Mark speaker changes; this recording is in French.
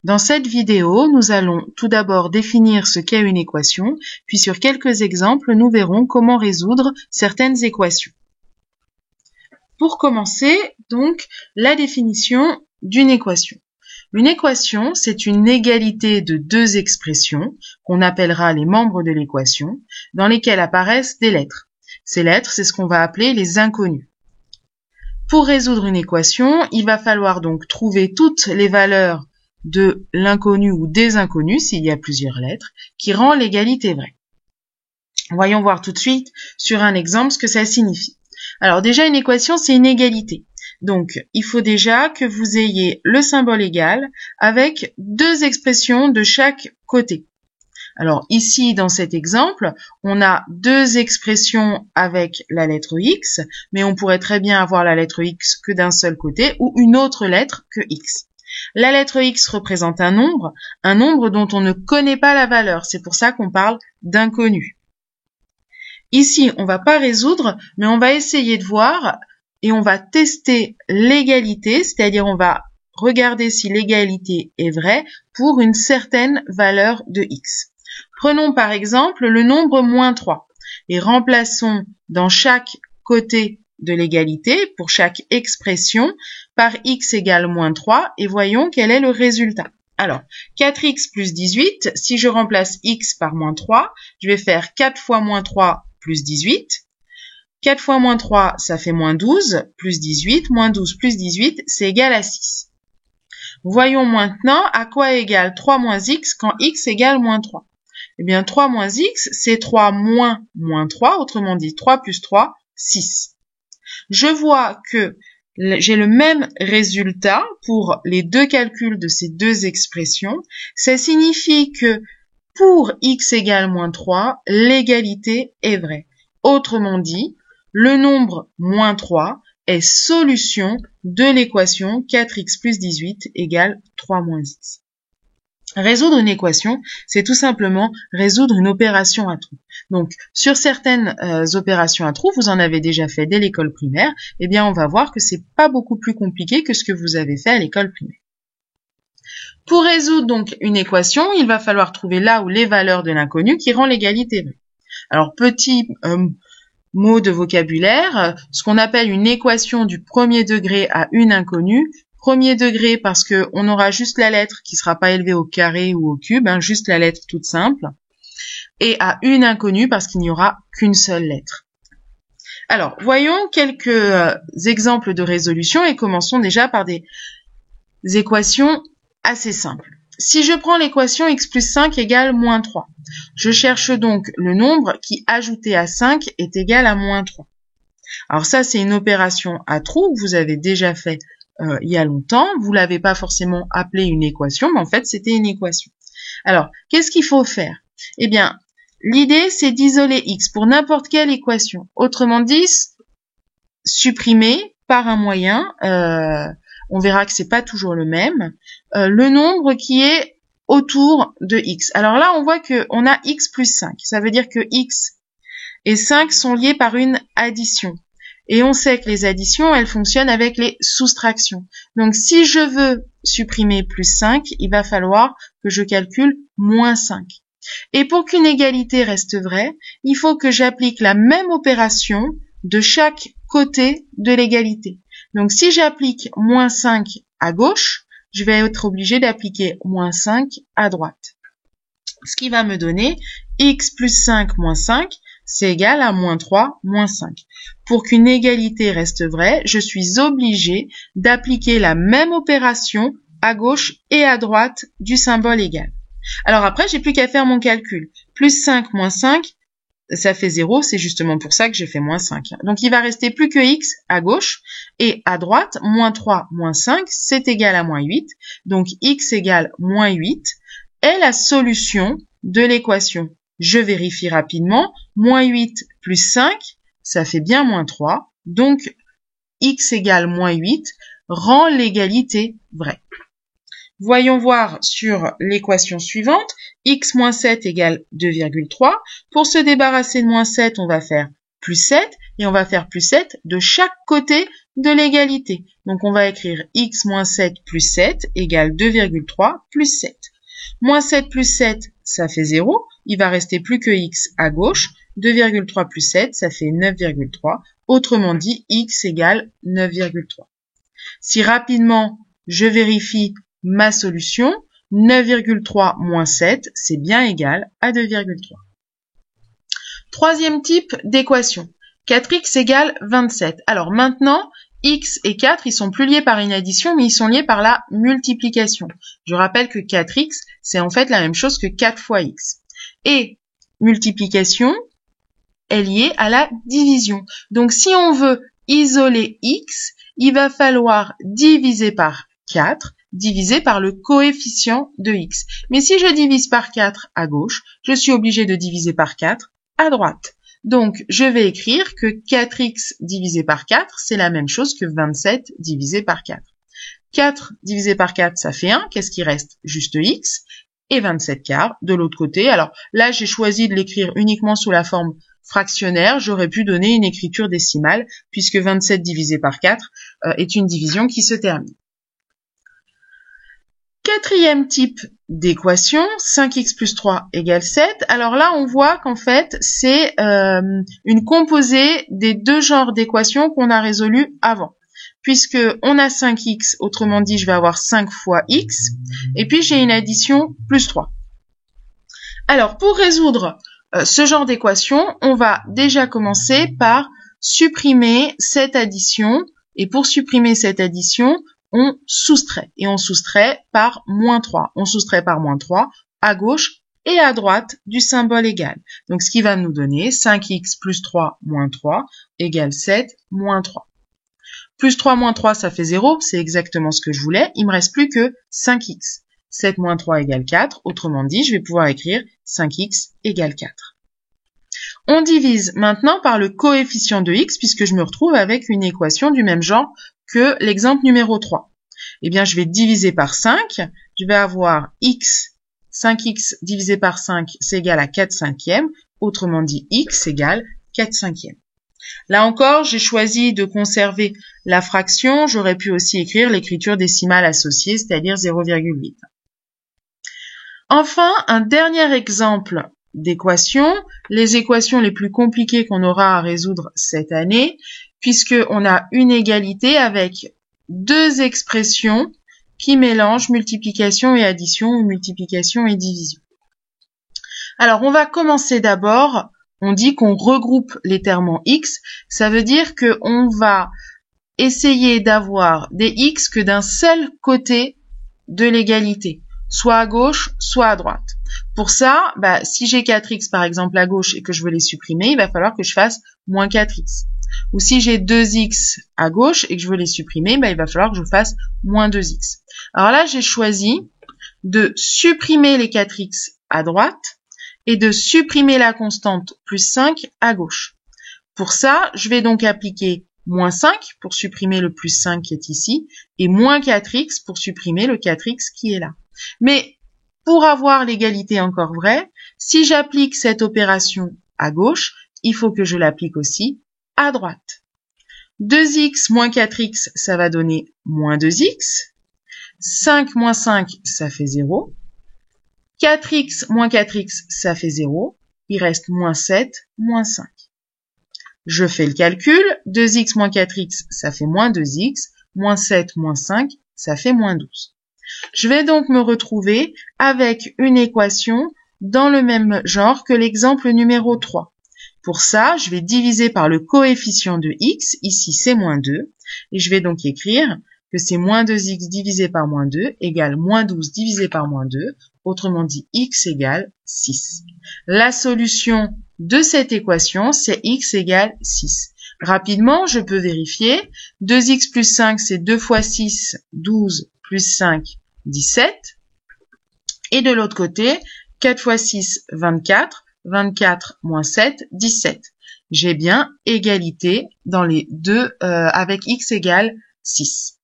Speaker 1: Dans cette vidéo, nous allons tout d'abord définir ce qu'est une équation, puis sur quelques exemples, nous verrons comment résoudre certaines équations. Pour commencer, donc, la définition d'une équation. Une équation, c'est une égalité de deux expressions, qu'on appellera les membres de l'équation, dans lesquelles apparaissent des lettres. Ces lettres, c'est ce qu'on va appeler les inconnus. Pour résoudre une équation, il va falloir donc trouver toutes les valeurs de l'inconnu ou des inconnus, s'il y a plusieurs lettres, qui rend l'égalité vraie. Voyons voir tout de suite sur un exemple ce que ça signifie. Alors déjà, une équation, c'est une égalité. Donc, il faut déjà que vous ayez le symbole égal avec deux expressions de chaque côté. Alors ici, dans cet exemple, on a deux expressions avec la lettre X, mais on pourrait très bien avoir la lettre X que d'un seul côté ou une autre lettre que X. La lettre X représente un nombre dont on ne connaît pas la valeur. C'est pour ça qu'on parle d'inconnu. Ici, on ne va pas résoudre, mais on va essayer de voir et on va tester l'égalité, c'est-à-dire on va regarder si l'égalité est vraie pour une certaine valeur de X. Prenons par exemple le nombre moins 3 et remplaçons dans chaque côté de l'égalité, pour chaque expression, par x égale moins 3 et voyons quel est le résultat. Alors, 4x plus 18, si je remplace x par moins 3, je vais faire 4 fois moins 3 plus 18. 4 fois moins 3, ça fait moins 12, plus 18, moins 12 plus 18, c'est égal à 6. Voyons maintenant à quoi égale 3 moins x quand x égale moins 3. Eh bien, 3 moins x, c'est 3 moins moins 3, autrement dit 3 plus 3, 6. Je vois que j'ai le même résultat pour les deux calculs de ces deux expressions. Ça signifie que pour x égale moins 3, l'égalité est vraie. Autrement dit, le nombre moins 3 est solution de l'équation 4x plus 18 égale 3 moins x. Résoudre une équation, c'est tout simplement résoudre une opération à trous. Donc, sur certaines opérations à trous, vous en avez déjà fait dès l'école primaire, eh bien, on va voir que c'est pas beaucoup plus compliqué que ce que vous avez fait à l'école primaire. Pour résoudre donc une équation, il va falloir trouver là où les valeurs de l'inconnu qui rend l'égalité vraie. Alors, petit mot de vocabulaire, ce qu'on appelle une équation du premier degré à une inconnue. Premier degré parce que on aura juste la lettre qui sera pas élevée au carré ou au cube, juste la lettre toute simple. Et à une inconnue parce qu'il n'y aura qu'une seule lettre. Alors, voyons quelques exemples de résolution et commençons déjà par des équations assez simples. Si je prends l'équation x plus 5 égale moins 3, je cherche donc le nombre qui, ajouté à 5, est égal à moins 3. Alors ça, c'est une opération à trous que vous avez déjà fait il y a longtemps. Vous l'avez pas forcément appelé une équation, mais en fait, c'était une équation. Alors, qu'est-ce qu'il faut faire? Eh bien, l'idée, c'est d'isoler x pour n'importe quelle équation. Autrement dit, supprimer par un moyen, on verra que c'est pas toujours le même, le nombre qui est autour de x. Alors là, on voit qu'on a x plus 5. Ça veut dire que x et 5 sont liés par une addition. Et on sait que les additions, elles fonctionnent avec les soustractions. Donc, si je veux supprimer plus 5, il va falloir que je calcule moins 5. Et pour qu'une égalité reste vraie, il faut que j'applique la même opération de chaque côté de l'égalité. Donc, si j'applique moins 5 à gauche, je vais être obligé d'appliquer moins 5 à droite. Ce qui va me donner x plus 5 moins 5, c'est égal à moins 3 moins 5. Pour qu'une égalité reste vraie, je suis obligé d'appliquer la même opération à gauche et à droite du symbole égal. Alors après, j'ai plus qu'à faire mon calcul. Plus 5 moins 5, ça fait 0, c'est justement pour ça que j'ai fait moins 5. Donc il va rester plus que x à gauche et à droite, moins 3 moins 5, c'est égal à moins 8. Donc x égale moins 8 est la solution de l'équation. Je vérifie rapidement, moins 8 plus 5, ça fait bien moins 3, donc x égale moins 8 rend l'égalité vraie. Voyons voir sur l'équation suivante, x moins 7 égale 2,3. Pour se débarrasser de moins 7, on va faire plus 7, et on va faire plus 7 de chaque côté de l'égalité. Donc on va écrire x moins 7 plus 7 égale 2,3 plus 7. Moins 7 plus 7, ça fait 0. Il va rester plus que x à gauche. 2,3 plus 7, ça fait 9,3. Autrement dit, x égale 9,3. Si rapidement, je vérifie ma solution, 9,3 moins 7, c'est bien égal à 2,3. Troisième type d'équation. 4x égale 27. Alors maintenant, x et 4, ils sont plus liés par une addition, mais ils sont liés par la multiplication. Je rappelle que 4x, c'est en fait la même chose que 4 fois x. Et multiplication est liée à la division. Donc si on veut isoler x, il va falloir diviser par 4, divisé par le coefficient de x. Mais si je divise par 4 à gauche, je suis obligé de diviser par 4 à droite. Donc, je vais écrire que 4x divisé par 4, c'est la même chose que 27 divisé par 4. 4 divisé par 4, ça fait 1. Qu'est-ce qui reste? Juste x. Et 27 quarts de l'autre côté. Alors là, j'ai choisi de l'écrire uniquement sous la forme fractionnaire. J'aurais pu donner une écriture décimale, puisque 27 divisé par 4 est une division qui se termine. Quatrième type d'équation, 5x plus 3 égale 7. Alors là, on voit qu'en fait, c'est une composée des deux genres d'équations qu'on a résolues avant. Puisque on a 5x, autrement dit, je vais avoir 5 fois x, et puis j'ai une addition plus 3. Alors, pour résoudre ce genre d'équation, on va déjà commencer par supprimer cette addition, et pour supprimer cette addition, on soustrait, et on soustrait par moins 3. On soustrait par moins 3 à gauche et à droite du symbole égal. Donc, ce qui va nous donner 5x plus 3 moins 3 égale 7 moins 3. Plus 3 moins 3, ça fait 0, c'est exactement ce que je voulais. Il me reste plus que 5x. 7 moins 3 égale 4. Autrement dit, je vais pouvoir écrire 5x égale 4. On divise maintenant par le coefficient de x, puisque je me retrouve avec une équation du même genre que l'exemple numéro 3. Eh bien, je vais diviser par 5. Je vais avoir x, 5x divisé par 5, c'est égal à 4 cinquièmes. Autrement dit, x égale 4 cinquièmes. Là encore, j'ai choisi de conserver la fraction. J'aurais pu aussi écrire l'écriture décimale associée, c'est-à-dire 0,8. Enfin, un dernier exemple d'équation, les équations les plus compliquées qu'on aura à résoudre cette année, puisqu'on a une égalité avec deux expressions qui mélangent multiplication et addition ou multiplication et division. Alors, on va commencer d'abord. On dit qu'on regroupe les termes en x, ça veut dire qu'on va essayer d'avoir des x que d'un seul côté de l'égalité, soit à gauche, soit à droite. Pour ça, si j'ai 4x par exemple à gauche et que je veux les supprimer, il va falloir que je fasse moins 4x. Ou si j'ai 2x à gauche et que je veux les supprimer, il va falloir que je fasse moins 2x. Alors là, j'ai choisi de supprimer les 4x à droite et de supprimer la constante plus 5 à gauche. Pour ça, je vais donc appliquer moins 5 pour supprimer le plus 5 qui est ici, et moins 4x pour supprimer le 4x qui est là. Mais pour avoir l'égalité encore vraie, si j'applique cette opération à gauche, il faut que je l'applique aussi à droite. 2x moins 4x, ça va donner moins 2x. 5 moins 5, ça fait 0. 4x moins 4x, ça fait 0. Il reste moins 7, moins 5. Je fais le calcul. 2x moins 4x, ça fait moins 2x. Moins 7, moins 5, ça fait moins 12. Je vais donc me retrouver avec une équation dans le même genre que l'exemple numéro 3. Pour ça, je vais diviser par le coefficient de x. Ici, c'est moins 2. Et je vais donc écrire que c'est moins 2x divisé par moins 2 égale moins 12 divisé par moins 2. Autrement dit, x égale 6. La solution de cette équation, c'est x égale 6. Rapidement, je peux vérifier. 2x plus 5, c'est 2 fois 6, 12, plus 5, 17. Et de l'autre côté, 4 fois 6, 24. 24 moins 7, 17. J'ai bien égalité dans les deux avec x égale 6.